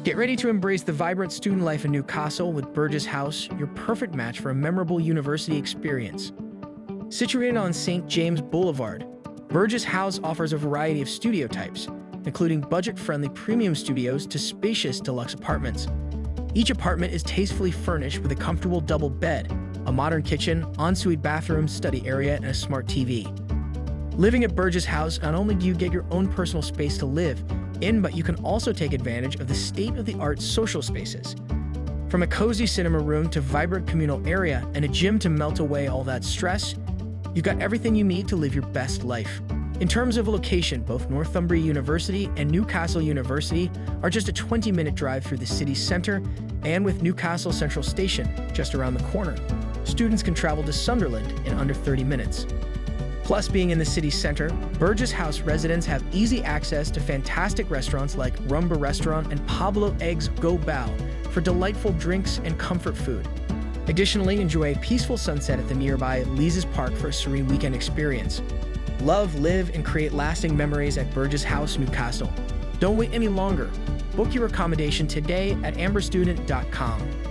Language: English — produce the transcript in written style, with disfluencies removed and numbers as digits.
Get ready to embrace the vibrant student life in Newcastle with Burgess House, your perfect match for a memorable university experience. Situated on St James Boulevard, Burgess House offers a variety of studio types, including budget-friendly premium studios to spacious deluxe apartments. Each apartment is tastefully furnished with a comfortable double bed, a modern kitchen, ensuite bathroom, study area, and a smart TV. Living at Burgess House, not only do you get your own personal space to live in, but you can also take advantage of the state-of-the-art social spaces. From a cozy cinema room to vibrant communal area and a gym to melt away all that stress, you've got everything you need to live your best life. In terms of location, both Northumbria University and Newcastle University are just a 20-minute drive through the city center, and with Newcastle Central Station just around the corner, students can travel to Sunderland in under 30 minutes. Plus, being in the city center, Burgess House residents have easy access to fantastic restaurants like Rumba Restaurant and Pablo Eggs Go Bao for delightful drinks and comfort food. Additionally, enjoy a peaceful sunset at the nearby Lee's Park for a serene weekend experience. Love, live, and create lasting memories at Burgess House Newcastle. Don't wait any longer. Book your accommodation today at amberstudent.com.